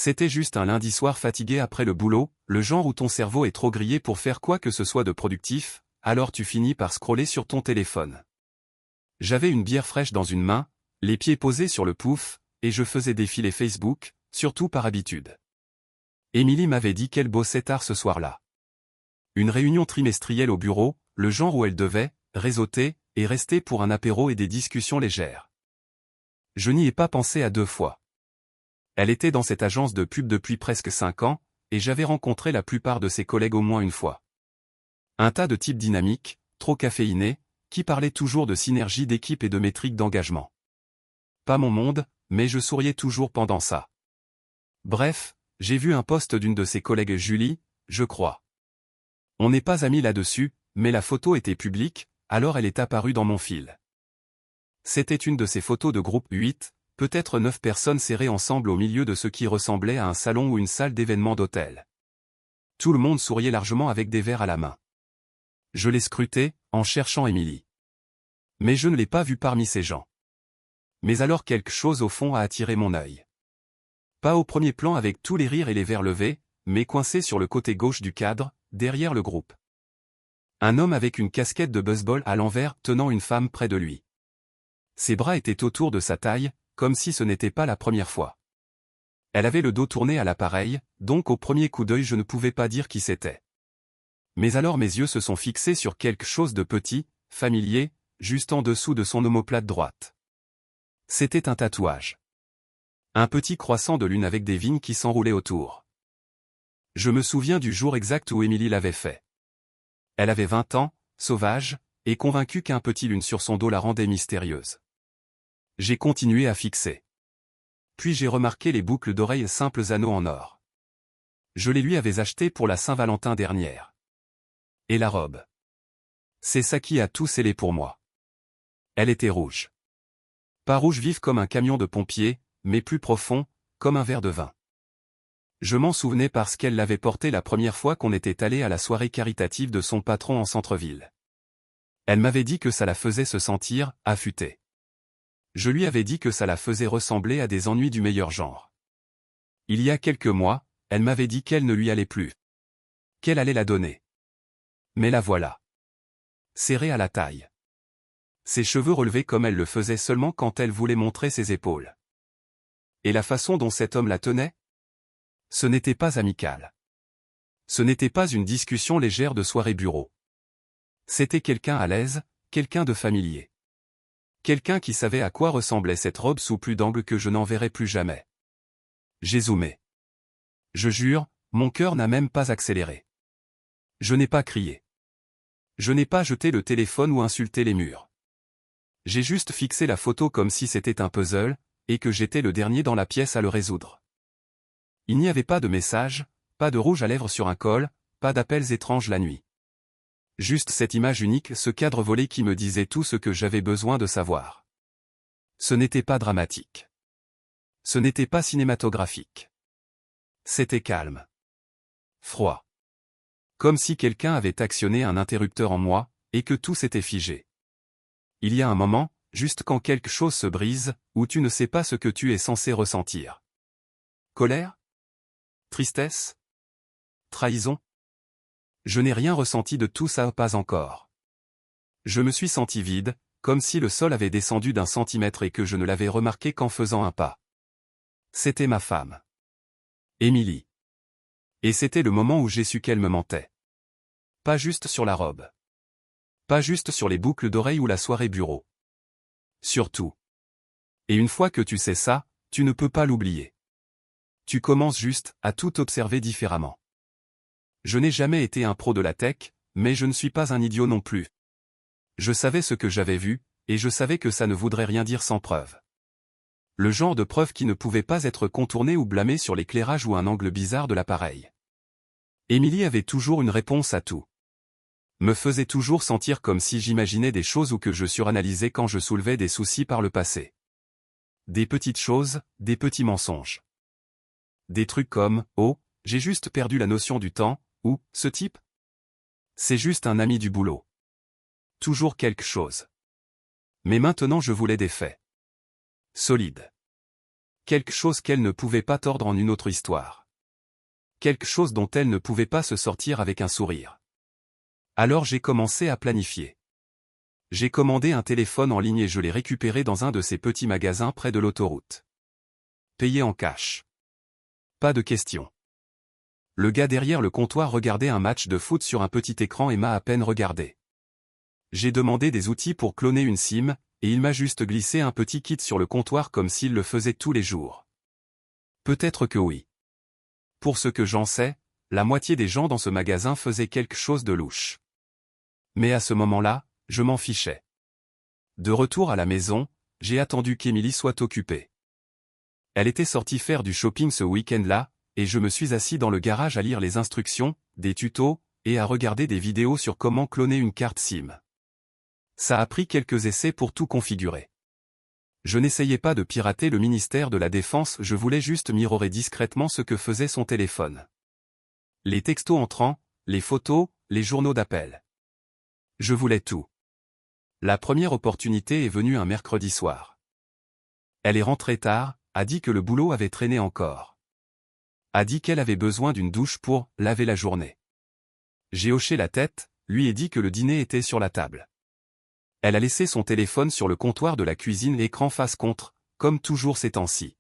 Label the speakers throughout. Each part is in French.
Speaker 1: C'était juste un lundi soir fatigué après le boulot, le genre où ton cerveau est trop grillé pour faire quoi que ce soit de productif, alors tu finis par scroller sur ton téléphone. J'avais une bière fraîche dans une main, les pieds posés sur le pouf, et je faisais défiler Facebook, surtout par habitude. Émilie m'avait dit qu'elle bossait tard ce soir-là. Une réunion trimestrielle au bureau, le genre où elle devait réseauter et rester pour un apéro et des discussions légères. Je n'y ai pas pensé à deux fois. Elle était dans cette agence de pub depuis presque 5 ans, et j'avais rencontré la plupart de ses collègues au moins une fois. Un tas de types dynamiques, trop caféinés, qui parlaient toujours de synergie d'équipe et de métriques d'engagement. Pas mon monde, mais je souriais toujours pendant ça. Bref, j'ai vu un post d'une de ses collègues Julie, je crois. On n'est pas amis là-dessus, mais la photo était publique, alors elle est apparue dans mon fil. C'était une de ces photos de groupe 8, peut-être 9 personnes serrées ensemble au milieu de ce qui ressemblait à un salon ou une salle d'événement d'hôtel. Tout le monde souriait largement avec des verres à la main. Je l'ai scruté, en cherchant Émilie. Mais je ne l'ai pas vue parmi ces gens. Mais alors quelque chose au fond a attiré mon œil. Pas au premier plan avec tous les rires et les verres levés, mais coincé sur le côté gauche du cadre, derrière le groupe. Un homme avec une casquette de baseball à l'envers tenant une femme près de lui. Ses bras étaient autour de sa taille, comme si ce n'était pas la première fois. Elle avait le dos tourné à l'appareil, donc au premier coup d'œil je ne pouvais pas dire qui c'était. Mais alors mes yeux se sont fixés sur quelque chose de petit, familier, juste en dessous de son omoplate droite. C'était un tatouage. Un petit croissant de lune avec des vignes qui s'enroulaient autour. Je me souviens du jour exact où Émilie l'avait fait. Elle avait 20 ans, sauvage, et convaincue qu'un petit lune sur son dos la rendait mystérieuse. J'ai continué à fixer. Puis j'ai remarqué les boucles d'oreilles simples anneaux en or. Je les lui avais achetées pour la Saint-Valentin dernière. Et la robe. C'est ça qui a tout scellé pour moi. Elle était rouge. Pas rouge vif comme un camion de pompiers, mais plus profond, comme un verre de vin. Je m'en souvenais parce qu'elle l'avait porté la première fois qu'on était allé à la soirée caritative de son patron en centre-ville. Elle m'avait dit que ça la faisait se sentir affûtée. Je lui avais dit que ça la faisait ressembler à des ennuis du meilleur genre. Il y a quelques mois, elle m'avait dit qu'elle ne lui allait plus. Qu'elle allait la donner. Mais la voilà. Serrée à la taille. Ses cheveux relevés comme elle le faisait seulement quand elle voulait montrer ses épaules. Et la façon dont cet homme la tenait? Ce n'était pas amical. Ce n'était pas une discussion légère de soirée bureau. C'était quelqu'un à l'aise, quelqu'un de familier. Quelqu'un qui savait à quoi ressemblait cette robe sous plus d'angles que je n'en verrais plus jamais. J'ai zoomé. Je jure, mon cœur n'a même pas accéléré. Je n'ai pas crié. Je n'ai pas jeté le téléphone ou insulté les murs. J'ai juste fixé la photo comme si c'était un puzzle, et que j'étais le dernier dans la pièce à le résoudre. Il n'y avait pas de message, pas de rouge à lèvres sur un col, pas d'appels étranges la nuit. Juste cette image unique, ce cadre volé qui me disait tout ce que j'avais besoin de savoir. Ce n'était pas dramatique. Ce n'était pas cinématographique. C'était calme. Froid. Comme si quelqu'un avait actionné un interrupteur en moi, et que tout s'était figé. Il y a un moment, juste quand quelque chose se brise, où tu ne sais pas ce que tu es censé ressentir. Colère? Tristesse? Trahison? Je n'ai rien ressenti de tout ça, pas encore. Je me suis senti vide, comme si le sol avait descendu d'1 centimètre et que je ne l'avais remarqué qu'en faisant un pas. C'était ma femme. Émilie. Et c'était le moment où j'ai su qu'elle me mentait. Pas juste sur la robe. Pas juste sur les boucles d'oreilles ou la soirée bureau. Surtout. Et une fois que tu sais ça, tu ne peux pas l'oublier. Tu commences juste à tout observer différemment. Je n'ai jamais été un pro de la tech, mais je ne suis pas un idiot non plus. Je savais ce que j'avais vu, et je savais que ça ne voudrait rien dire sans preuve. Le genre de preuve qui ne pouvait pas être contournée ou blâmée sur l'éclairage ou un angle bizarre de l'appareil. Émilie avait toujours une réponse à tout. Me faisait toujours sentir comme si j'imaginais des choses ou que je suranalysais quand je soulevais des soucis par le passé. Des petites choses, des petits mensonges. Des trucs comme « Oh, j'ai juste perdu la notion du temps » ou « Ce type ? C'est juste un ami du boulot. » Toujours quelque chose. Mais maintenant je voulais des faits. Solides. Quelque chose qu'elle ne pouvait pas tordre en une autre histoire. Quelque chose dont elle ne pouvait pas se sortir avec un sourire. Alors j'ai commencé à planifier. J'ai commandé un téléphone en ligne et je l'ai récupéré dans un de ces petits magasins près de l'autoroute. Payé en cash. Pas de question. Le gars derrière le comptoir regardait un match de foot sur un petit écran et m'a à peine regardé. J'ai demandé des outils pour cloner une SIM, et il m'a juste glissé un petit kit sur le comptoir comme s'il le faisait tous les jours. Peut-être que oui. Pour ce que j'en sais, la moitié des gens dans ce magasin faisaient quelque chose de louche. Mais à ce moment-là, je m'en fichais. De retour à la maison, j'ai attendu qu'Émilie soit occupée. Elle était sortie faire du shopping ce week-end-là, et je me suis assis dans le garage à lire les instructions, des tutos, et à regarder des vidéos sur comment cloner une carte SIM. Ça a pris quelques essais pour tout configurer. Je n'essayais pas de pirater le ministère de la Défense, je voulais juste mirorer discrètement ce que faisait son téléphone. Les textos entrants, les photos, les journaux d'appel. Je voulais tout. La première opportunité est venue un mercredi soir. Elle est rentrée tard, a dit que le boulot avait traîné encore. A dit qu'elle avait besoin d'une douche pour laver la journée. J'ai hoché la tête, lui ai dit que le dîner était sur la table. Elle a laissé son téléphone sur le comptoir de la cuisine, écran face contre, comme toujours ces temps-ci.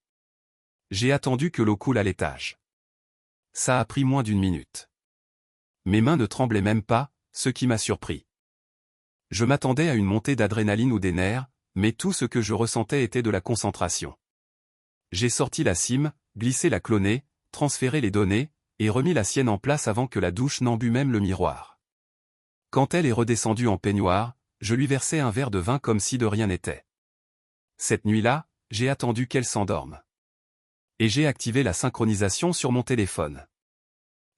Speaker 1: J'ai attendu que l'eau coule à l'étage. Ça a pris moins d'une minute. Mes mains ne tremblaient même pas, ce qui m'a surpris. Je m'attendais à une montée d'adrénaline ou des nerfs, mais tout ce que je ressentais était de la concentration. J'ai sorti la SIM, glissé la clonée, transféré les données, et remis la sienne en place avant que la douche n'embût même le miroir. Quand elle est redescendue en peignoir, je lui versai un verre de vin comme si de rien n'était. Cette nuit-là, j'ai attendu qu'elle s'endorme. Et j'ai activé la synchronisation sur mon téléphone.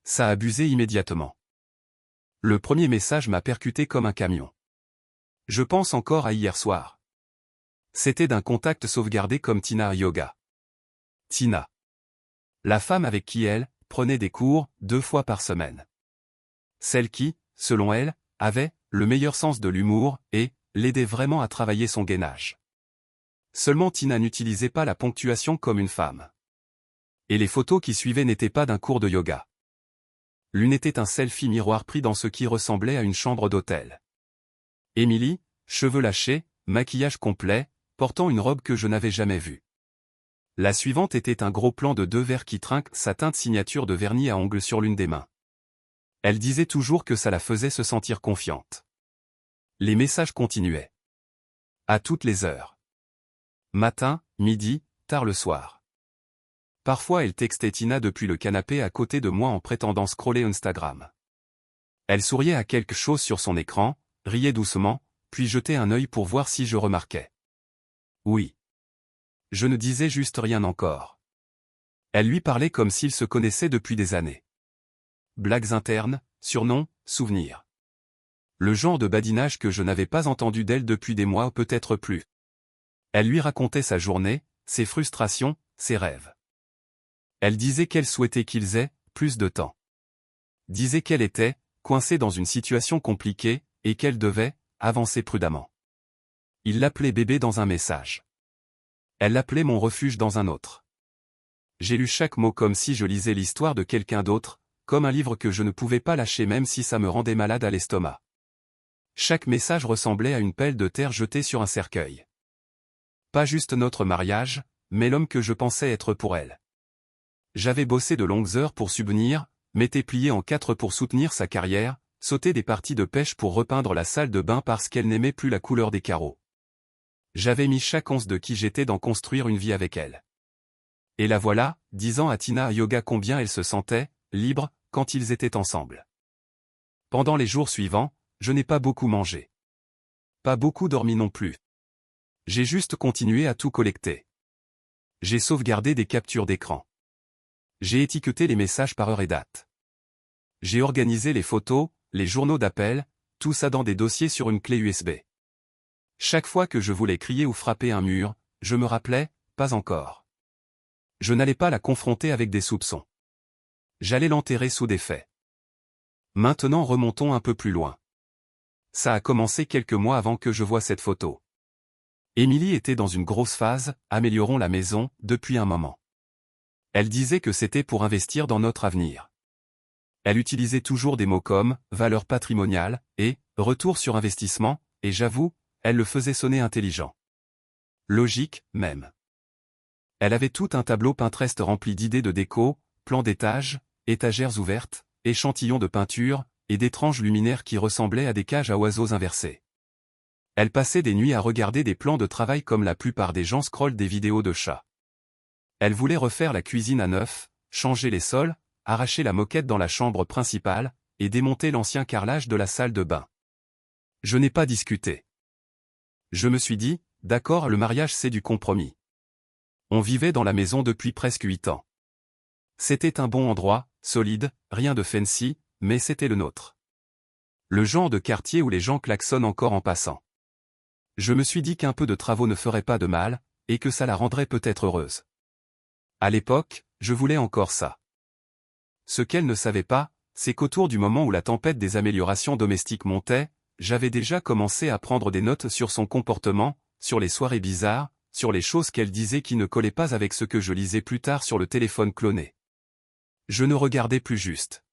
Speaker 1: Ça a buzzé immédiatement. Le premier message m'a percuté comme un camion. Je pense encore à hier soir. C'était d'un contact sauvegardé comme Tina Yoga. Tina. La femme avec qui elle prenait des cours 2 fois par semaine. Celle qui, selon elle, avait le meilleur sens de l'humour et l'aidait vraiment à travailler son gainage. Seulement Tina n'utilisait pas la ponctuation comme une femme. Et les photos qui suivaient n'étaient pas d'un cours de yoga. L'une était un selfie miroir pris dans ce qui ressemblait à une chambre d'hôtel. Émilie, cheveux lâchés, maquillage complet, portant une robe que je n'avais jamais vue. La suivante était un gros plan de 2 verres qui trinquent sa teinte signature de vernis à ongles sur l'une des mains. Elle disait toujours que ça la faisait se sentir confiante. Les messages continuaient. À toutes les heures. Matin, midi, tard le soir. Parfois elle textait Tina depuis le canapé à côté de moi en prétendant scroller Instagram. Elle souriait à quelque chose sur son écran, riait doucement, puis jetait un œil pour voir si je remarquais. Oui. Je ne disais juste rien encore. Elle lui parlait comme s'ils se connaissaient depuis des années. Blagues internes, surnoms, souvenirs. Le genre de badinage que je n'avais pas entendu d'elle depuis des mois ou peut-être plus. Elle lui racontait sa journée, ses frustrations, ses rêves. Elle disait qu'elle souhaitait qu'ils aient plus de temps. Disait qu'elle était coincée dans une situation compliquée et qu'elle devait avancer prudemment. Il l'appelait bébé dans un message. Elle l'appelait mon refuge dans un autre. J'ai lu chaque mot comme si je lisais l'histoire de quelqu'un d'autre, comme un livre que je ne pouvais pas lâcher même si ça me rendait malade à l'estomac. Chaque message ressemblait à une pelle de terre jetée sur un cercueil. Pas juste notre mariage, mais l'homme que je pensais être pour elle. J'avais bossé de longues heures pour subvenir, m'étais plié en 4 pour soutenir sa carrière, sauté des parties de pêche pour repeindre la salle de bain parce qu'elle n'aimait plus la couleur des carreaux. J'avais mis chaque once de qui j'étais dans construire une vie avec elle. Et la voilà, disant à Tina Yoga combien elle se sentait libre quand ils étaient ensemble. Pendant les jours suivants, je n'ai pas beaucoup mangé. Pas beaucoup dormi non plus. J'ai juste continué à tout collecter. J'ai sauvegardé des captures d'écran. J'ai étiqueté les messages par heure et date. J'ai organisé les photos, les journaux d'appel, tout ça dans des dossiers sur une clé USB. Chaque fois que je voulais crier ou frapper un mur, je me rappelais, pas encore. Je n'allais pas la confronter avec des soupçons. J'allais l'enterrer sous des faits. Maintenant remontons un peu plus loin. Ça a commencé quelques mois avant que je voie cette photo. Émilie était dans une grosse phase, améliorons la maison, depuis un moment. Elle disait que c'était pour investir dans notre avenir. Elle utilisait toujours des mots comme « valeur patrimoniale » et « retour sur investissement », et j'avoue, elle le faisait sonner intelligent. Logique, même. Elle avait tout un tableau Pinterest rempli d'idées de déco, plans d'étages, étagères ouvertes, échantillons de peinture, et d'étranges luminaires qui ressemblaient à des cages à oiseaux inversées. Elle passait des nuits à regarder des plans de travail comme la plupart des gens scrollent des vidéos de chats. Elle voulait refaire la cuisine à neuf, changer les sols, arracher la moquette dans la chambre principale, et démonter l'ancien carrelage de la salle de bain. Je n'ai pas discuté. Je me suis dit, d'accord, le mariage c'est du compromis. On vivait dans la maison depuis presque 8 ans. C'était un bon endroit, solide, rien de fancy, mais c'était le nôtre. Le genre de quartier où les gens klaxonnent encore en passant. Je me suis dit qu'un peu de travaux ne ferait pas de mal, et que ça la rendrait peut-être heureuse. À l'époque, je voulais encore ça. Ce qu'elle ne savait pas, c'est qu'autour du moment où la tempête des améliorations domestiques montait, j'avais déjà commencé à prendre des notes sur son comportement, sur les soirées bizarres, sur les choses qu'elle disait qui ne collaient pas avec ce que je lisais plus tard sur le téléphone cloné. Je ne regardais plus juste.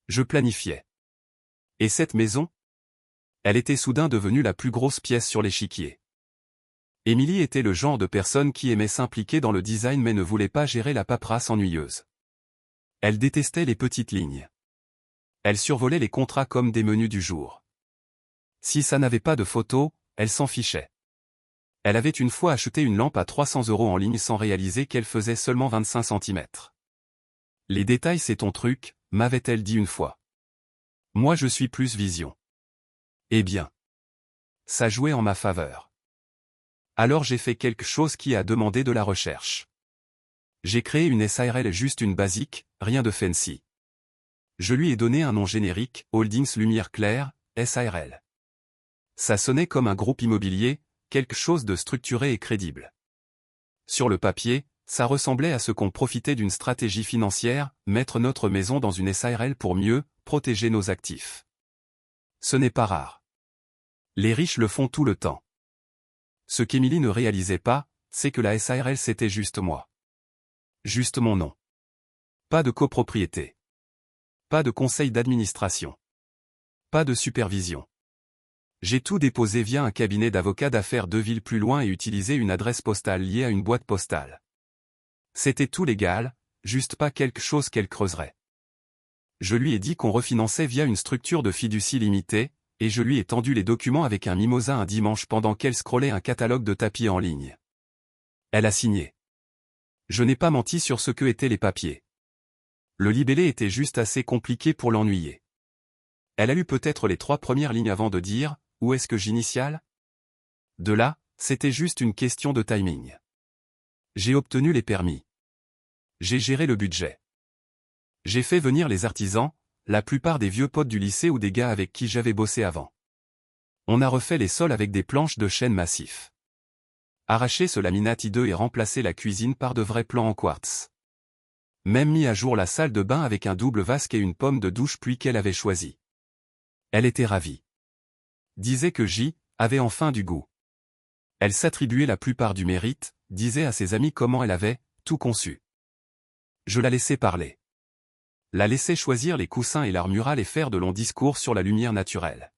Speaker 1: Je planifiais. Et cette maison? Elle était soudain devenue la plus grosse pièce sur l'échiquier. Émilie était le genre de personne qui aimait s'impliquer dans le design mais ne voulait pas gérer la paperasse ennuyeuse. Elle détestait les petites lignes. Elle survolait les contrats comme des menus du jour. Si ça n'avait pas de photo, elle s'en fichait. Elle avait une fois acheté une lampe à 300 € en ligne sans réaliser qu'elle faisait seulement 25 cm. Les détails c'est ton truc, m'avait-elle dit une fois. Moi je suis plus vision. Eh bien. Ça jouait en ma faveur. Alors j'ai fait quelque chose qui a demandé de la recherche. J'ai créé une SARL, juste une basique, rien de fancy. Je lui ai donné un nom générique, Holdings Lumière Claire, SARL. Ça sonnait comme un groupe immobilier, quelque chose de structuré et crédible. Sur le papier, ça ressemblait à ce qu'on profitait d'une stratégie financière, mettre notre maison dans une SARL pour mieux protéger nos actifs. Ce n'est pas rare. Les riches le font tout le temps. Ce qu'Émilie ne réalisait pas, c'est que la SARL c'était juste moi. Juste mon nom. Pas de copropriété. Pas de conseil d'administration. Pas de supervision. J'ai tout déposé via un cabinet d'avocats d'affaires 2 villes plus loin et utilisé une adresse postale liée à une boîte postale. C'était tout légal, juste pas quelque chose qu'elle creuserait. Je lui ai dit qu'on refinançait via une structure de fiducie limitée, et je lui ai tendu les documents avec un mimosa un dimanche pendant qu'elle scrollait un catalogue de tapis en ligne. Elle a signé. Je n'ai pas menti sur ce que étaient les papiers. Le libellé était juste assez compliqué pour l'ennuyer. Elle a lu peut-être les 3 premières lignes avant de dire « Où est-ce que j'initiale ?» De là, c'était juste une question de timing. J'ai obtenu les permis. J'ai géré le budget. J'ai fait venir les artisans, la plupart des vieux potes du lycée ou des gars avec qui j'avais bossé avant. On a refait les sols avec des planches de chêne massif. Arraché ce laminat hideux et remplacé la cuisine par de vrais plans en quartz. Même mis à jour la salle de bain avec un double vasque et une pomme de douche pluie qu'elle avait choisie. Elle était ravie. Disait que J avait enfin du goût. Elle s'attribuait la plupart du mérite, disait à ses amis comment elle avait tout conçu. Je la laissais parler. La laissais choisir les coussins et l'armurale et faire de longs discours sur la lumière naturelle.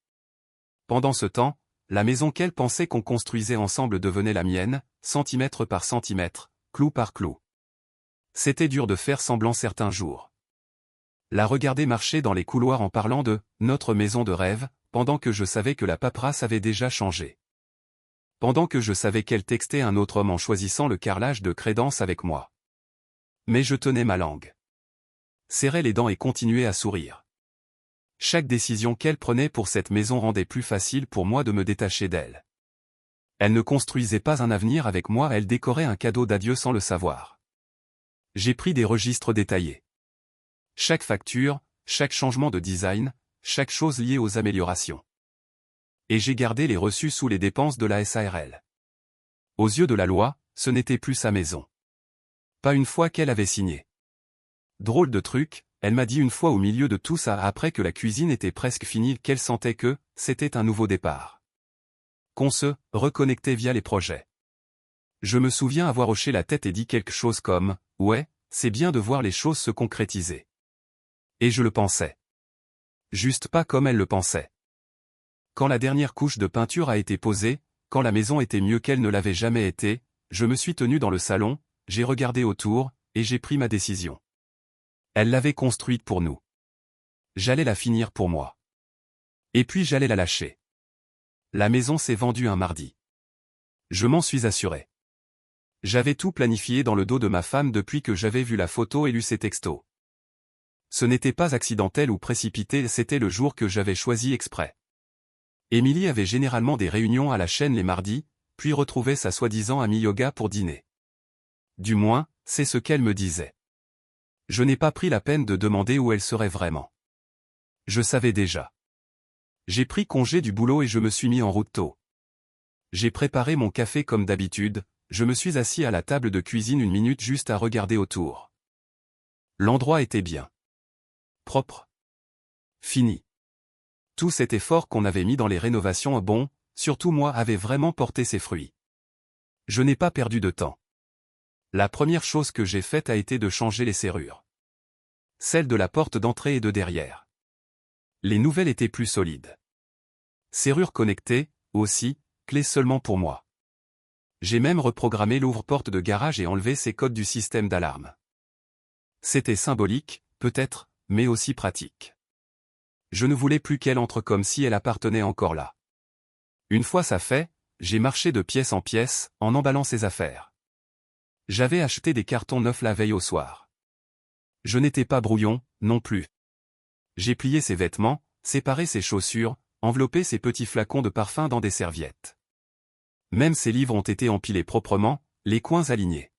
Speaker 1: Pendant ce temps, la maison qu'elle pensait qu'on construisait ensemble devenait la mienne, centimètre par centimètre, clou par clou. C'était dur de faire semblant certains jours. La regarder marcher dans les couloirs en parlant de « notre maison de rêve », pendant que je savais que la paperasse avait déjà changé. Pendant que je savais qu'elle textait un autre homme en choisissant le carrelage de crédence avec moi. Mais je tenais ma langue. Serrais les dents et continuais à sourire. Chaque décision qu'elle prenait pour cette maison rendait plus facile pour moi de me détacher d'elle. Elle ne construisait pas un avenir avec moi, elle décorait un cadeau d'adieu sans le savoir. J'ai pris des registres détaillés. Chaque facture, chaque changement de design, chaque chose liée aux améliorations. Et j'ai gardé les reçus sous les dépenses de la SARL. Aux yeux de la loi, ce n'était plus sa maison. Pas une fois qu'elle avait signé. Drôle de truc, elle m'a dit une fois au milieu de tout ça après que la cuisine était presque finie qu'elle sentait que c'était un nouveau départ. qu'on se reconnectait via les projets. Je me souviens avoir hoché la tête et dit quelque chose comme « Ouais, c'est bien de voir les choses se concrétiser. » Et je le pensais. Juste pas comme elle le pensait. Quand la dernière couche de peinture a été posée, quand la maison était mieux qu'elle ne l'avait jamais été, je me suis tenu dans le salon, j'ai regardé autour, et j'ai pris ma décision. Elle l'avait construite pour nous. J'allais la finir pour moi. Et puis j'allais la lâcher. La maison s'est vendue un mardi. Je m'en suis assuré. J'avais tout planifié dans le dos de ma femme depuis que j'avais vu la photo et lu ses textos. Ce n'était pas accidentel ou précipité, c'était le jour que j'avais choisi exprès. Émilie avait généralement des réunions à la chaîne les mardis, puis retrouvait sa soi-disant amie yoga pour dîner. Du moins, c'est ce qu'elle me disait. Je n'ai pas pris la peine de demander où elle serait vraiment. Je savais déjà. J'ai pris congé du boulot et je me suis mis en route tôt. J'ai préparé mon café comme d'habitude, je me suis assis à la table de cuisine une minute juste à regarder autour. L'endroit était bien. Propre. Fini. Tout cet effort qu'on avait mis dans les rénovations surtout moi, avait vraiment porté ses fruits. Je n'ai pas perdu de temps. La première chose que j'ai faite a été de changer les serrures. Celles de la porte d'entrée et de derrière. Les nouvelles étaient plus solides. Serrure connectée, aussi, clé seulement pour moi. J'ai même reprogrammé l'ouvre-porte de garage et enlevé ses codes du système d'alarme. C'était symbolique, peut-être, mais aussi pratique. Je ne voulais plus qu'elle entre comme si elle appartenait encore là. Une fois ça fait, j'ai marché de pièce en pièce, en emballant ses affaires. J'avais acheté des cartons neufs la veille au soir. Je n'étais pas brouillon, non plus. J'ai plié ses vêtements, séparé ses chaussures, enveloppé ses petits flacons de parfum dans des serviettes. Même ses livres ont été empilés proprement, les coins alignés.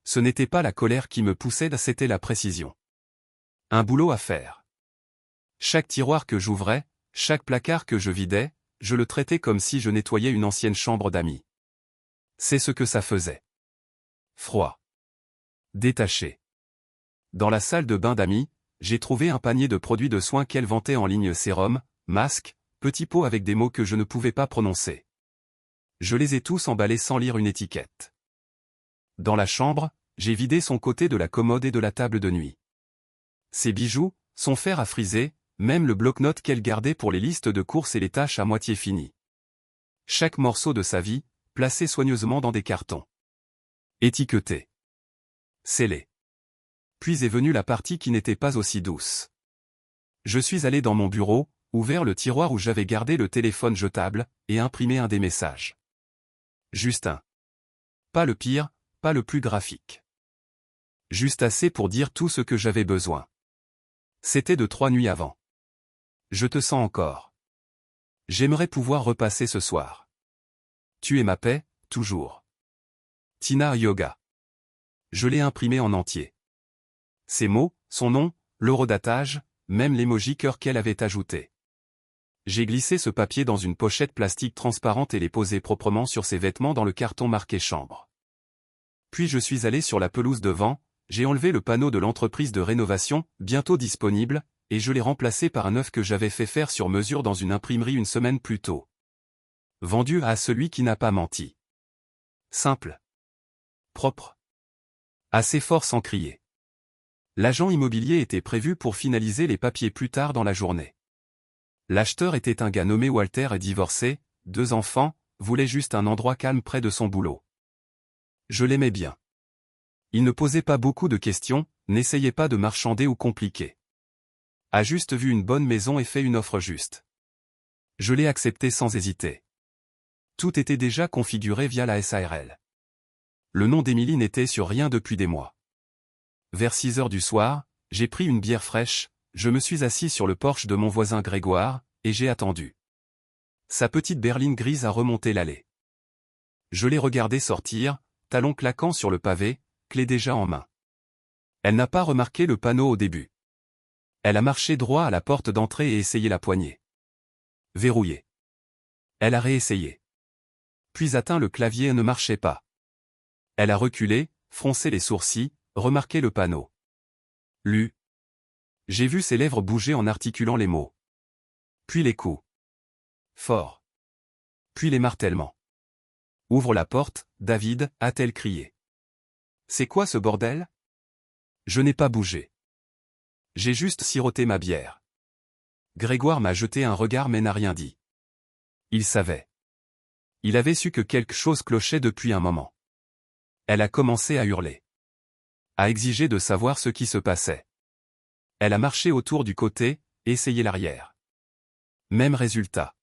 Speaker 1: Ce n'était pas la colère qui me poussait, c'était la précision. Un boulot à faire. Chaque tiroir que j'ouvrais, chaque placard que je vidais, je le traitais comme si je nettoyais une ancienne chambre d'amis. C'est ce que ça faisait. Froid. Détaché. Dans la salle de bain d'amis, j'ai trouvé un panier de produits de soins qu'elle vantait en ligne: sérum, masque, petits pots avec des mots que je ne pouvais pas prononcer. Je les ai tous emballés sans lire une étiquette. Dans la chambre, j'ai vidé son côté de la commode et de la table de nuit. Ses bijoux, son fer à friser, même le bloc-notes qu'elle gardait pour les listes de courses et les tâches à moitié finies. Chaque morceau de sa vie, placé soigneusement dans des cartons. Étiqueté. Scellé. Puis est venue la partie qui n'était pas aussi douce. Je suis allé dans mon bureau, ouvert le tiroir où j'avais gardé le téléphone jetable, et imprimé un des messages. Juste un. Pas le pire, pas le plus graphique. Juste assez pour dire tout ce que j'avais besoin. C'était de 3 nuits avant. Je te sens encore. J'aimerais pouvoir repasser ce soir. Tu es ma paix, toujours. Tina Yoga. Je l'ai imprimé en entier. Ses mots, son nom, l'horodatage, même l'emoji cœur qu'elle avait ajouté. J'ai glissé ce papier dans une pochette plastique transparente et l'ai posé proprement sur ses vêtements dans le carton marqué chambre. Puis je suis allé sur la pelouse devant, j'ai enlevé le panneau de l'entreprise de rénovation, bientôt disponible, et je l'ai remplacé par un œuf que j'avais fait faire sur mesure dans une imprimerie une semaine plus tôt. Vendu à celui qui n'a pas menti. Simple. Propre. Assez fort sans crier. L'agent immobilier était prévu pour finaliser les papiers plus tard dans la journée. L'acheteur était un gars nommé Walter et divorcé, 2 enfants, voulait juste un endroit calme près de son boulot. Je l'aimais bien. Il ne posait pas beaucoup de questions, n'essayait pas de marchander ou compliquer. A juste vu une bonne maison et fait une offre juste. Je l'ai accepté sans hésiter. Tout était déjà configuré via la SARL. Le nom d'Émilie n'était sur rien depuis des mois. Vers 6 heures du soir, j'ai pris une bière fraîche, je me suis assis sur le porche de mon voisin Grégoire, et j'ai attendu. Sa petite berline grise a remonté l'allée. Je l'ai regardé sortir, talons claquant sur le pavé, clé déjà en main. Elle n'a pas remarqué le panneau au début. Elle a marché droit à la porte d'entrée et essayé la poignée. Verrouillée. Elle a réessayé. Puis atteint le clavier et ne marchait pas. Elle a reculé, froncé les sourcils, remarqué le panneau. Lu. J'ai vu ses lèvres bouger en articulant les mots. Puis les coups. Fort. Puis les martèlements. « Ouvre la porte, David » a-t-elle crié. « C'est quoi ce bordel ?» Je n'ai pas bougé. J'ai juste siroté ma bière. Grégoire m'a jeté un regard mais n'a rien dit. Il savait. Il avait su que quelque chose clochait depuis un moment. Elle a commencé à hurler. À exiger de savoir ce qui se passait. Elle a marché autour du côté, essayé l'arrière. Même résultat.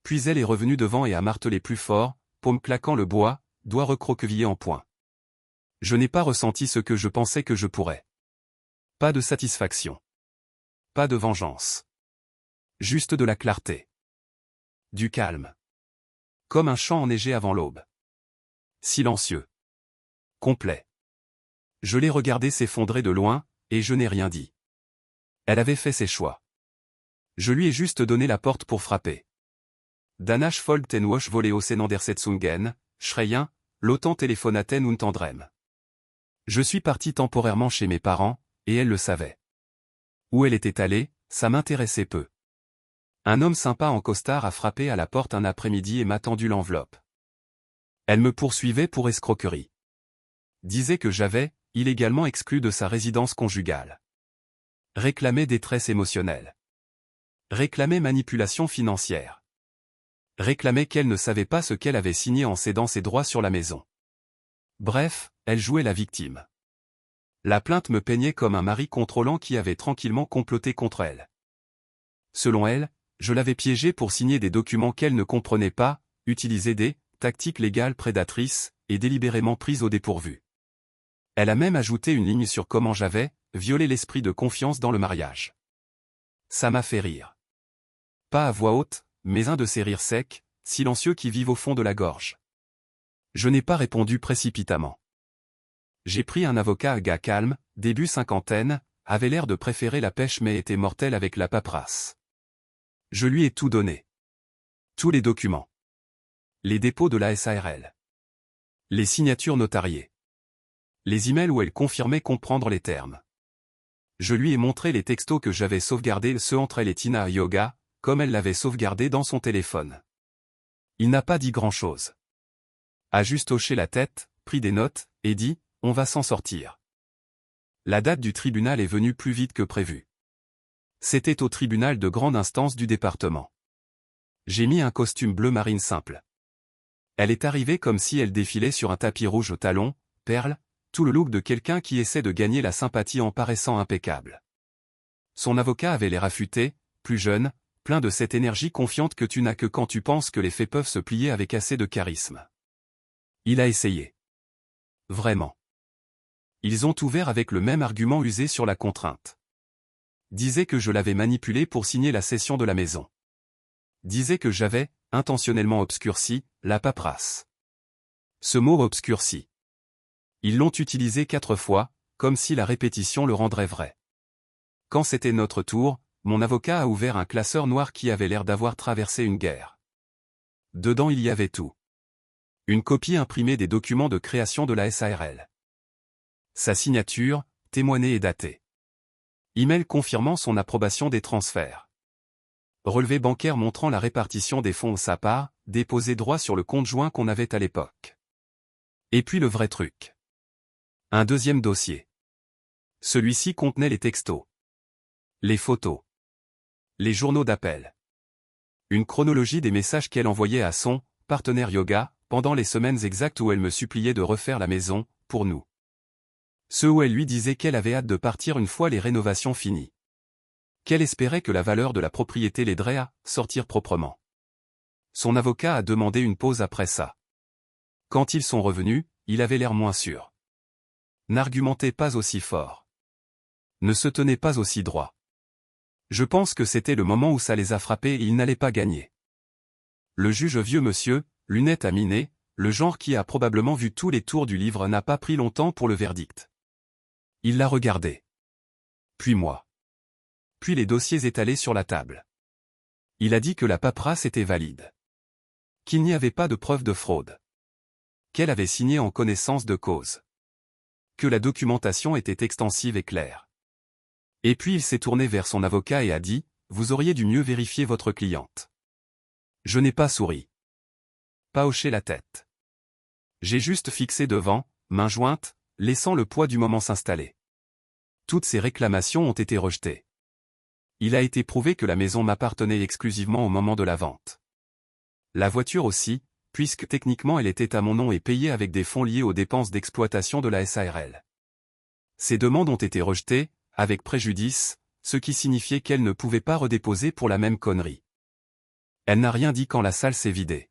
Speaker 1: Puis elle est revenue devant et a martelé plus fort, paume claquant le bois, doigts recroquevillés en poing. Je n'ai pas ressenti ce que je pensais que je pourrais. Pas de satisfaction. Pas de vengeance. Juste de la clarté. Du calme. Comme un champ enneigé avant l'aube. Silencieux. Complet. Je l'ai regardé s'effondrer de loin, et je n'ai rien dit. Elle avait fait ses choix. Je lui ai juste donné la porte pour frapper. Danach folgt en Wasch voleo Senandersetzungen, Schreien, l'OTAN téléphonaten und tendrem. Je suis parti temporairement chez mes parents, et elle le savait. Où elle était allée, ça m'intéressait peu. Un homme sympa en costard a frappé à la porte un après-midi et m'a tendu l'enveloppe. Elle me poursuivait pour escroquerie. Disait que j'avais, illégalement exclu de sa résidence conjugale. Réclamait détresse émotionnelle. Réclamait manipulation financière. Réclamait qu'elle ne savait pas ce qu'elle avait signé en cédant ses droits sur la maison. Bref, elle jouait la victime. La plainte me peignait comme un mari contrôlant qui avait tranquillement comploté contre elle. Selon elle, je l'avais piégée pour signer des documents qu'elle ne comprenait pas, utiliser des tactiques légales prédatrices, et délibérément prises au dépourvu. Elle a même ajouté une ligne sur comment j'avais violé l'esprit de confiance dans le mariage. Ça m'a fait rire. Pas à voix haute, mais un de ces rires secs, silencieux qui vivent au fond de la gorge. Je n'ai pas répondu précipitamment. J'ai pris un avocat à gars calme, début cinquantaine, avait l'air de préférer la pêche mais était mortel avec la paperasse. Je lui ai tout donné. Tous les documents. Les dépôts de la SARL. Les signatures notariées. Les emails où elle confirmait comprendre les termes. Je lui ai montré les textos que j'avais sauvegardés, ceux entre elle et Tina Yoga, comme elle l'avait sauvegardé dans son téléphone. Il n'a pas dit grand-chose. A juste hoché la tête, pris des notes, et dit « On va s'en sortir ». La date du tribunal est venue plus vite que prévu. C'était au tribunal de grande instance du département. J'ai mis un costume bleu marine simple. Elle est arrivée comme si elle défilait sur un tapis rouge aux talons, perles, tout le look de quelqu'un qui essaie de gagner la sympathie en paraissant impeccable. Son avocat avait l'air affûté, plus jeune, plein de cette énergie confiante que tu n'as que quand tu penses que les faits peuvent se plier avec assez de charisme. Il a essayé. Vraiment. Ils ont ouvert avec le même argument usé sur la contrainte. Disait que je l'avais manipulé pour signer la cession de la maison. Disait que j'avais, intentionnellement obscurci, la paperasse. Ce mot obscurci. Ils l'ont utilisé 4 fois, comme si la répétition le rendrait vrai. Quand c'était notre tour, mon avocat a ouvert un classeur noir qui avait l'air d'avoir traversé une guerre. Dedans il y avait tout. Une copie imprimée des documents de création de la SARL. Sa signature, témoignée et datée. Email confirmant son approbation des transferts. Relevé bancaire montrant la répartition des fonds de sa part, déposé droit sur le compte joint qu'on avait à l'époque. Et puis le vrai truc. Un deuxième dossier. Celui-ci contenait les textos. Les photos. Les journaux d'appel. Une chronologie des messages qu'elle envoyait à son partenaire yoga, pendant les semaines exactes où elle me suppliait de refaire la maison, pour nous. Ceux où elle lui disait qu'elle avait hâte de partir une fois les rénovations finies. Qu'elle espérait que la valeur de la propriété l'aiderait à sortir proprement. Son avocat a demandé une pause après ça. Quand ils sont revenus, il avait l'air moins sûr. N'argumentait pas aussi fort. Ne se tenait pas aussi droit. Je pense que c'était le moment où ça les a frappés et ils n'allaient pas gagner. Le juge vieux monsieur, lunettes à miné, le genre qui a probablement vu tous les tours du livre n'a pas pris longtemps pour le verdict. Il l'a regardé. Puis moi. Puis les dossiers étalés sur la table. Il a dit que la paperasse était valide. Qu'il n'y avait pas de preuve de fraude. Qu'elle avait signé en connaissance de cause. Que la documentation était extensive et claire. Et puis il s'est tourné vers son avocat et a dit « Vous auriez dû mieux vérifier votre cliente ». Je n'ai pas souri. Pas hocher la tête. J'ai juste fixé devant, main jointe, laissant le poids du moment s'installer. Toutes ces réclamations ont été rejetées. Il a été prouvé que la maison m'appartenait exclusivement au moment de la vente. La voiture aussi, puisque techniquement elle était à mon nom et payée avec des fonds liés aux dépenses d'exploitation de la SARL. Ces demandes ont été rejetées, avec préjudice, ce qui signifiait qu'elle ne pouvait pas redéposer pour la même connerie. Elle n'a rien dit quand la salle s'est vidée.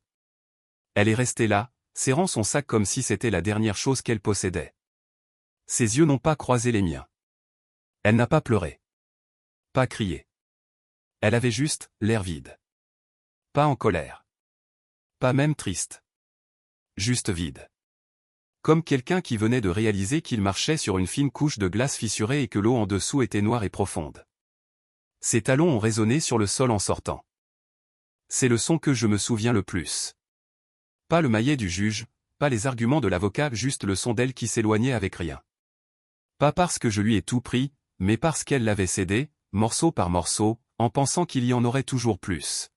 Speaker 1: Elle est restée là, serrant son sac comme si c'était la dernière chose qu'elle possédait. Ses yeux n'ont pas croisé les miens. Elle n'a pas pleuré. Pas crié. Elle avait juste l'air vide. Pas en colère. Pas même triste. Juste vide. Comme quelqu'un qui venait de réaliser qu'il marchait sur une fine couche de glace fissurée et que l'eau en dessous était noire et profonde. Ses talons ont résonné sur le sol en sortant. C'est le son que je me souviens le plus. Pas le maillet du juge, pas les arguments de l'avocat, juste le son d'elle qui s'éloignait avec rien. Pas parce que je lui ai tout pris, mais parce qu'elle l'avait cédé, morceau par morceau, en pensant qu'il y en aurait toujours plus.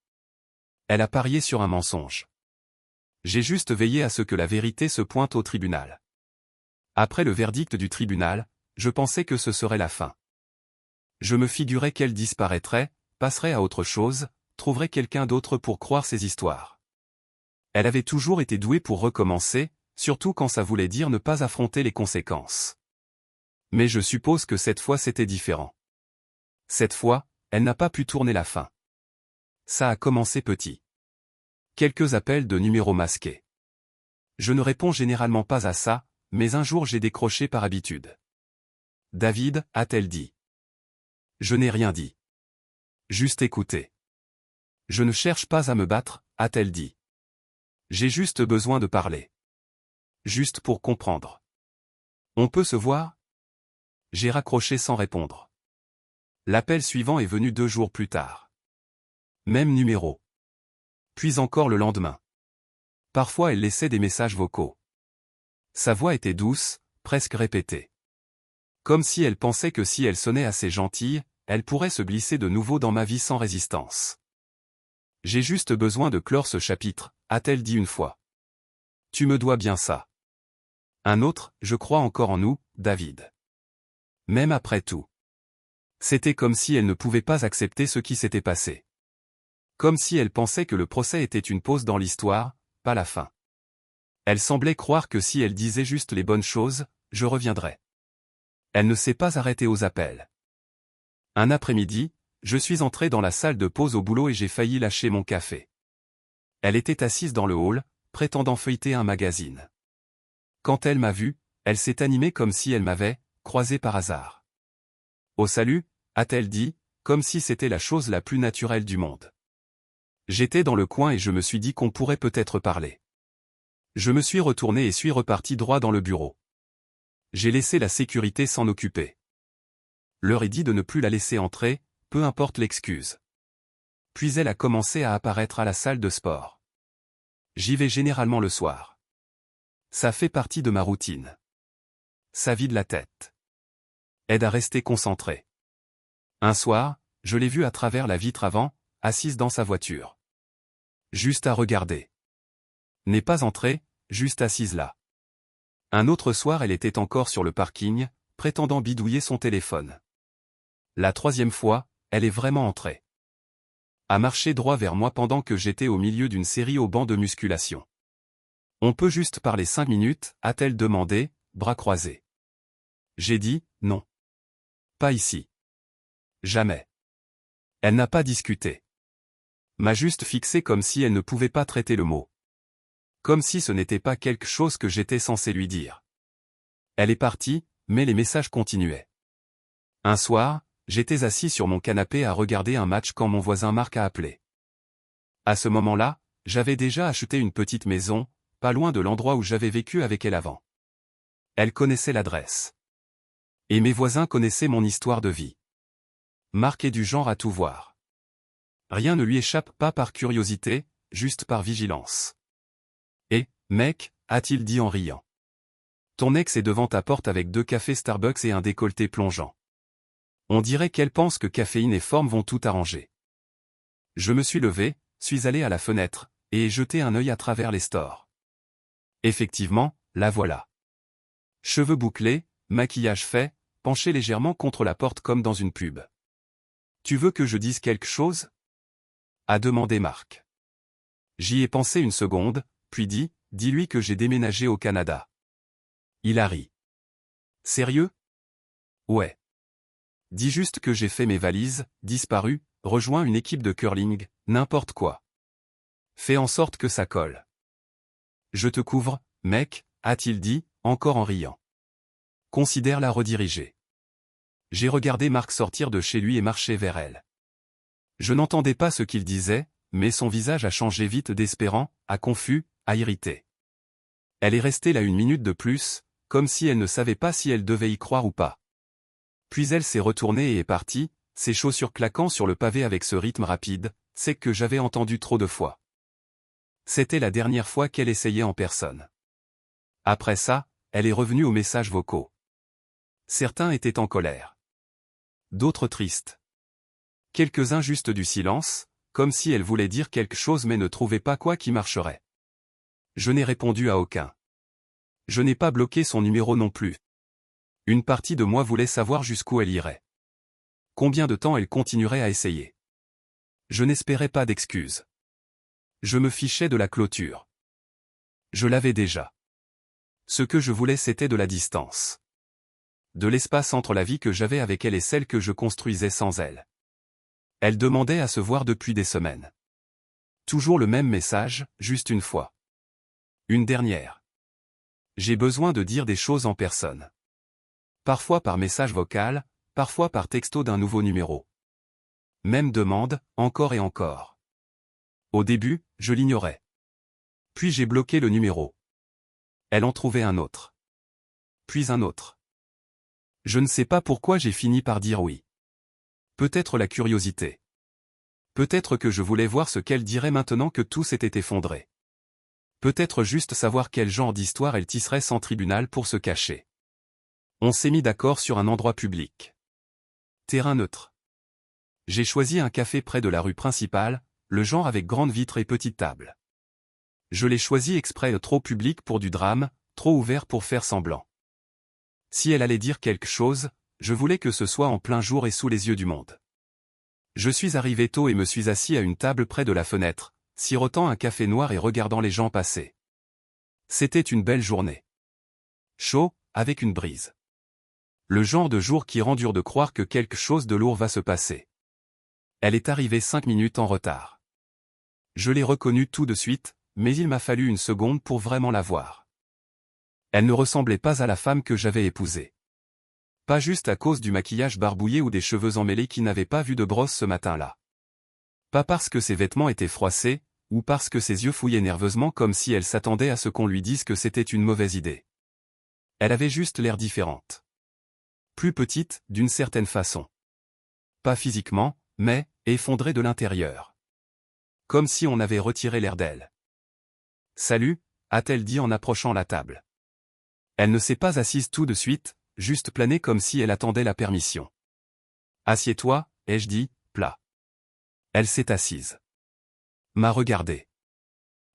Speaker 1: Elle a parié sur un mensonge. J'ai juste veillé à ce que la vérité se pointe au tribunal. Après le verdict du tribunal, je pensais que ce serait la fin. Je me figurais qu'elle disparaîtrait, passerait à autre chose, trouverait quelqu'un d'autre pour croire ses histoires. Elle avait toujours été douée pour recommencer, surtout quand ça voulait dire ne pas affronter les conséquences. Mais je suppose que cette fois c'était différent. Cette fois, elle n'a pas pu tourner la fin. Ça a commencé petit. Quelques appels de numéros masqués. Je ne réponds généralement pas à ça, mais un jour j'ai décroché par habitude. David, a-t-elle dit. Je n'ai rien dit. Juste écouté. Je ne cherche pas à me battre, a-t-elle dit. J'ai juste besoin de parler. Juste pour comprendre. On peut se voir? J'ai raccroché sans répondre. L'appel suivant est venu 2 jours plus tard. Même numéro. Puis encore le lendemain. Parfois elle laissait des messages vocaux. Sa voix était douce, presque répétée. Comme si elle pensait que si elle sonnait assez gentille, elle pourrait se glisser de nouveau dans ma vie sans résistance. J'ai juste besoin de clore ce chapitre, a-t-elle dit une fois. Tu me dois bien ça. Un autre, je crois encore en nous, David. Même après tout. C'était comme si elle ne pouvait pas accepter ce qui s'était passé. Comme si elle pensait que le procès était une pause dans l'histoire, pas la fin. Elle semblait croire que si elle disait juste les bonnes choses, je reviendrais. Elle ne s'est pas arrêtée aux appels. Un après-midi, je suis entré dans la salle de pause au boulot et j'ai failli lâcher mon café. Elle était assise dans le hall, prétendant feuilleter un magazine. Quand elle m'a vu, elle s'est animée comme si elle m'avait croisé par hasard. Au salut, a-t-elle dit, comme si c'était la chose la plus naturelle du monde. J'étais dans le coin et je me suis dit qu'on pourrait peut-être parler. Je me suis retourné et suis reparti droit dans le bureau. J'ai laissé la sécurité s'en occuper. Leur ai dit de ne plus la laisser entrer, peu importe l'excuse. Puis elle a commencé à apparaître à la salle de sport. J'y vais généralement le soir. Ça fait partie de ma routine. Ça vide la tête. Aide à rester concentré. Un soir, je l'ai vue à travers la vitre avant, assise dans sa voiture. Juste à regarder. N'est pas entrée, juste assise là. Un autre soir elle était encore sur le parking, prétendant bidouiller son téléphone. La 3e fois, elle est vraiment entrée. A marché droit vers moi pendant que j'étais au milieu d'une série au banc de musculation. On peut juste parler 5 minutes, a-t-elle demandé, bras croisés. J'ai dit, non. Pas ici. Jamais. Elle n'a pas discuté. M'a juste fixé comme si elle ne pouvait pas traiter le mot. Comme si ce n'était pas quelque chose que j'étais censé lui dire. Elle est partie, mais les messages continuaient. Un soir, j'étais assis sur mon canapé à regarder un match quand mon voisin Marc a appelé. À ce moment-là, j'avais déjà acheté une petite maison, pas loin de l'endroit où j'avais vécu avec elle avant. Elle connaissait l'adresse. Et mes voisins connaissaient mon histoire de vie. Marc est du genre à tout voir. Rien ne lui échappe pas par curiosité, juste par vigilance. Et, mec, a-t-il dit en riant. Ton ex est devant ta porte avec 2 cafés Starbucks et un décolleté plongeant. On dirait qu'elle pense que caféine et forme vont tout arranger. Je me suis levé, suis allé à la fenêtre, et ai jeté un œil à travers les stores. Effectivement, la voilà. Cheveux bouclés, maquillage fait, penchée légèrement contre la porte comme dans une pub. « Tu veux que je dise quelque chose ?» a demandé Marc. J'y ai pensé une seconde, puis dis-lui que j'ai déménagé au Canada. Il a ri. Sérieux? Ouais. Dis juste que j'ai fait mes valises, disparu, rejoint une équipe de curling, n'importe quoi. Fais en sorte que ça colle. Je te couvre, mec, a-t-il dit, encore en riant. Considère la rediriger. J'ai regardé Marc sortir de chez lui et marcher vers elle. Je n'entendais pas ce qu'il disait, mais son visage a changé vite d'espérant, à confus, à irrité. Elle est restée là une minute de plus, comme si elle ne savait pas si elle devait y croire ou pas. Puis elle s'est retournée et est partie, ses chaussures claquant sur le pavé avec ce rythme rapide, c'est que j'avais entendu trop de fois. C'était la dernière fois qu'elle essayait en personne. Après ça, elle est revenue aux messages vocaux. Certains étaient en colère. D'autres tristes. Quelques-uns juste du silence, comme si elle voulait dire quelque chose mais ne trouvait pas quoi qui marcherait. Je n'ai répondu à aucun. Je n'ai pas bloqué son numéro non plus. Une partie de moi voulait savoir jusqu'où elle irait. Combien de temps elle continuerait à essayer. Je n'espérais pas d'excuses. Je me fichais de la clôture. Je l'avais déjà. Ce que je voulais c'était de la distance. De l'espace entre la vie que j'avais avec elle et celle que je construisais sans elle. Elle demandait à se voir depuis des semaines. Toujours le même message, juste une fois. Une dernière. J'ai besoin de dire des choses en personne. Parfois par message vocal, parfois par texto d'un nouveau numéro. Même demande, encore et encore. Au début, je l'ignorais. Puis j'ai bloqué le numéro. Elle en trouvait un autre. Puis un autre. Je ne sais pas pourquoi j'ai fini par dire oui. Peut-être la curiosité. Peut-être que je voulais voir ce qu'elle dirait maintenant que tout s'était effondré. Peut-être juste savoir quel genre d'histoire elle tisserait sans tribunal pour se cacher. On s'est mis d'accord sur un endroit public. Terrain neutre. J'ai choisi un café près de la rue principale, le genre avec grande vitre et petite table. Je l'ai choisi exprès trop public pour du drame, trop ouvert pour faire semblant. Si elle allait dire quelque chose, je voulais que ce soit en plein jour et sous les yeux du monde. Je suis arrivé tôt et me suis assis à une table près de la fenêtre, sirotant un café noir et regardant les gens passer. C'était une belle journée. Chaud, avec une brise. Le genre de jour qui rend dur de croire que quelque chose de lourd va se passer. Elle est arrivée 5 minutes en retard. Je l'ai reconnue tout de suite, mais il m'a fallu une seconde pour vraiment la voir. Elle ne ressemblait pas à la femme que j'avais épousée. Pas juste à cause du maquillage barbouillé ou des cheveux emmêlés qui n'avaient pas vu de brosse ce matin-là. Pas parce que ses vêtements étaient froissés, ou parce que ses yeux fouillaient nerveusement comme si elle s'attendait à ce qu'on lui dise que c'était une mauvaise idée. Elle avait juste l'air différente. Plus petite, d'une certaine façon. Pas physiquement, mais effondrée de l'intérieur. Comme si on avait retiré l'air d'elle. « Salut », a-t-elle dit en approchant la table. Elle ne s'est pas assise tout de suite, juste planée comme si elle attendait la permission. « Assieds-toi », ai-je dit, plat. Elle s'est assise. M'a regardé.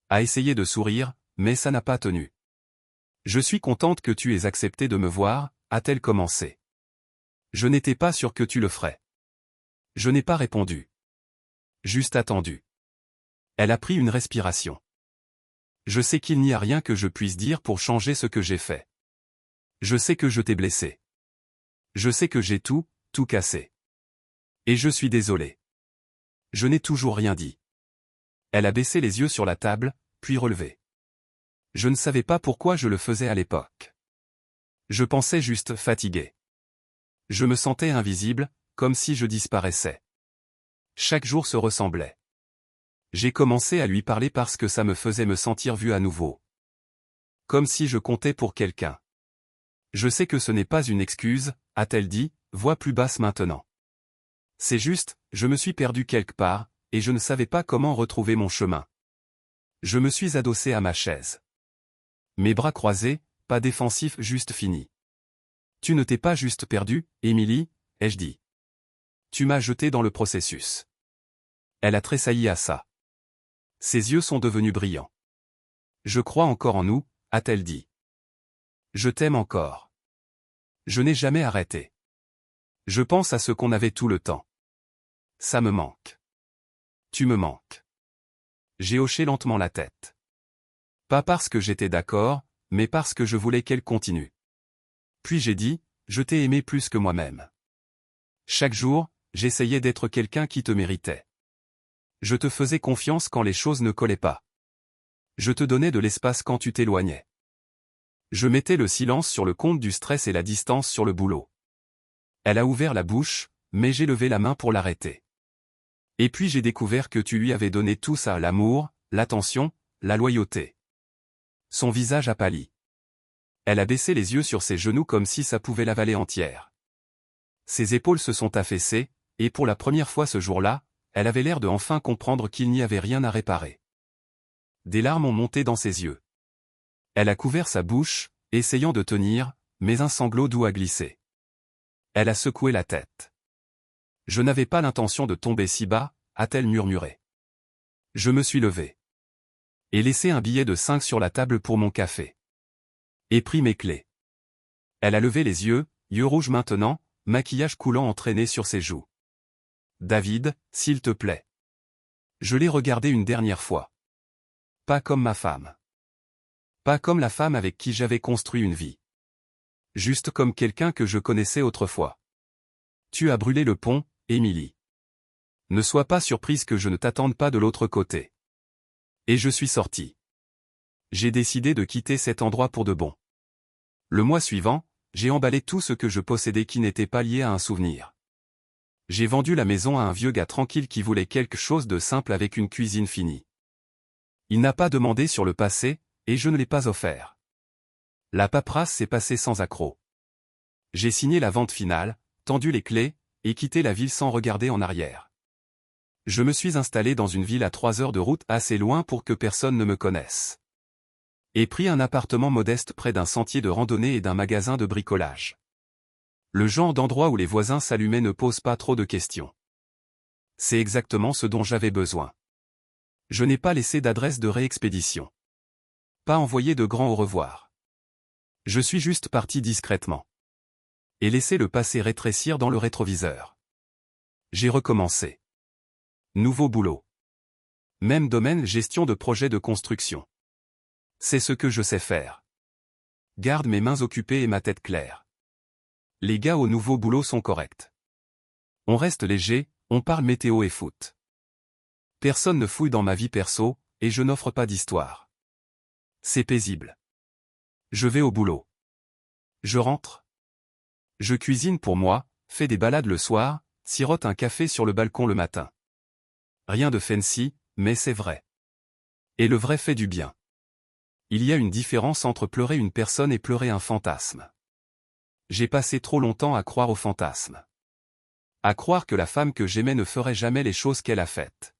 Speaker 1: A essayé de sourire, mais ça n'a pas tenu. « Je suis contente que tu aies accepté de me voir », a-t-elle commencé. « Je n'étais pas sûr que tu le ferais. » Je n'ai pas répondu. Juste attendu. Elle a pris une respiration. Je sais qu'il n'y a rien que je puisse dire pour changer ce que j'ai fait. Je sais que je t'ai blessé. Je sais que j'ai tout cassé. Et je suis désolé. Je n'ai toujours rien dit. Elle a baissé les yeux sur la table, puis relevé. Je ne savais pas pourquoi je le faisais à l'époque. Je pensais juste fatigué. Je me sentais invisible, comme si je disparaissais. Chaque jour se ressemblait. J'ai commencé à lui parler parce que ça me faisait me sentir vu à nouveau. Comme si je comptais pour quelqu'un. Je sais que ce n'est pas une excuse, a-t-elle dit, voix plus basse maintenant. C'est juste, je me suis perdu quelque part, et je ne savais pas comment retrouver mon chemin. Je me suis adossé à ma chaise. Mes bras croisés, pas défensif, juste fini. Tu ne t'es pas juste perdu, Émilie, ai-je dit. Tu m'as jeté dans le processus. Elle a tressailli à ça. Ses yeux sont devenus brillants. Je crois encore en nous, a-t-elle dit. Je t'aime encore. Je n'ai jamais arrêté. Je pense à ce qu'on avait tout le temps. Ça me manque. Tu me manques. J'ai hoché lentement la tête. Pas parce que j'étais d'accord, mais parce que je voulais qu'elle continue. Puis j'ai dit, je t'ai aimé plus que moi-même. Chaque jour, j'essayais d'être quelqu'un qui te méritait. Je te faisais confiance quand les choses ne collaient pas. Je te donnais de l'espace quand tu t'éloignais. Je mettais le silence sur le compte du stress et la distance sur le boulot. Elle a ouvert la bouche, mais j'ai levé la main pour l'arrêter. Et puis j'ai découvert que tu lui avais donné tout ça, l'amour, l'attention, la loyauté. Son visage a pâli. Elle a baissé les yeux sur ses genoux comme si ça pouvait l'avaler entière. Ses épaules se sont affaissées, et pour la première fois ce jour-là, elle avait l'air de enfin comprendre qu'il n'y avait rien à réparer. Des larmes ont monté dans ses yeux. Elle a couvert sa bouche, essayant de tenir, mais un sanglot doux a glissé. Elle a secoué la tête. Je n'avais pas l'intention de tomber si bas, a-t-elle murmuré. Je me suis levé. Et laissé un billet de 5 sur la table pour mon café. Et pris mes clés. Elle a levé les yeux rouges maintenant, maquillage coulant entraîné sur ses joues. David, s'il te plaît. Je l'ai regardé une dernière fois. Pas comme ma femme. Pas comme la femme avec qui j'avais construit une vie. Juste comme quelqu'un que je connaissais autrefois. Tu as brûlé le pont, Émilie. Ne sois pas surprise que je ne t'attende pas de l'autre côté. Et je suis sorti. J'ai décidé de quitter cet endroit pour de bon. Le mois suivant, j'ai emballé tout ce que je possédais qui n'était pas lié à un souvenir. J'ai vendu la maison à un vieux gars tranquille qui voulait quelque chose de simple avec une cuisine finie. Il n'a pas demandé sur le passé, et je ne l'ai pas offert. La paperasse s'est passée sans accroc. J'ai signé la vente finale, tendu les clés, et quitté la ville sans regarder en arrière. Je me suis installé dans une ville à 3 heures de route assez loin pour que personne ne me connaisse. Et pris un appartement modeste près d'un sentier de randonnée et d'un magasin de bricolage. Le genre d'endroit où les voisins s'allumaient ne pose pas trop de questions. C'est exactement ce dont j'avais besoin. Je n'ai pas laissé d'adresse de réexpédition. Pas envoyé de grand au revoir. Je suis juste parti discrètement. Et laissé le passé rétrécir dans le rétroviseur. J'ai recommencé. Nouveau boulot. Même domaine, gestion de projet de construction. C'est ce que je sais faire. Garde mes mains occupées et ma tête claire. Les gars au nouveau boulot sont corrects. On reste léger, on parle météo et foot. Personne ne fouille dans ma vie perso, et je n'offre pas d'histoire. C'est paisible. Je vais au boulot. Je rentre. Je cuisine pour moi, fais des balades le soir, sirote un café sur le balcon le matin. Rien de fancy, mais c'est vrai. Et le vrai fait du bien. Il y a une différence entre pleurer une personne et pleurer un fantasme. J'ai passé trop longtemps à croire au fantasme. À croire que la femme que j'aimais ne ferait jamais les choses qu'elle a faites.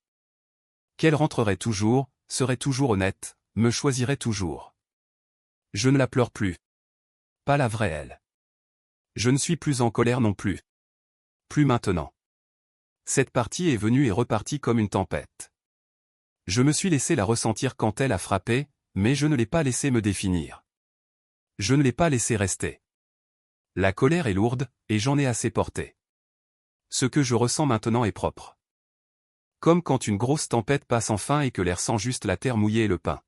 Speaker 1: Qu'elle rentrerait toujours, serait toujours honnête, me choisirait toujours. Je ne la pleure plus. Pas la vraie elle. Je ne suis plus en colère non plus. Plus maintenant. Cette partie est venue et repartie comme une tempête. Je me suis laissé la ressentir quand elle a frappé, mais je ne l'ai pas laissé me définir. Je ne l'ai pas laissé rester. La colère est lourde, et j'en ai assez porté. Ce que je ressens maintenant est propre. Comme quand une grosse tempête passe enfin et que l'air sent juste la terre mouillée et le pain.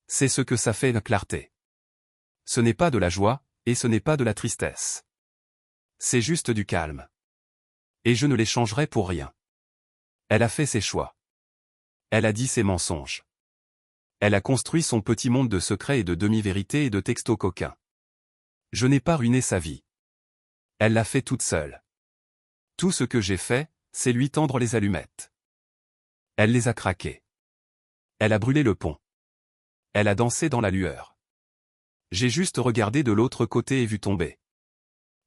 Speaker 1: C'est ce que ça fait la clarté. Ce n'est pas de la joie, et ce n'est pas de la tristesse. C'est juste du calme. Et je ne l'échangerai pour rien. Elle a fait ses choix. Elle a dit ses mensonges. Elle a construit son petit monde de secrets et de demi-vérités et de textos coquins. Je n'ai pas ruiné sa vie. Elle l'a fait toute seule. Tout ce que j'ai fait, c'est lui tendre les allumettes. Elle les a craquées. Elle a brûlé le pont. Elle a dansé dans la lueur. J'ai juste regardé de l'autre côté et vu tomber.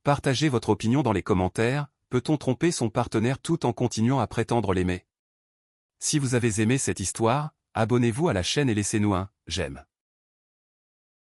Speaker 1: Partagez votre opinion dans les commentaires. Peut-on tromper son partenaire tout en continuant à prétendre l'aimer? Si vous avez aimé cette histoire, abonnez-vous à la chaîne et laissez-nous un « j'aime ».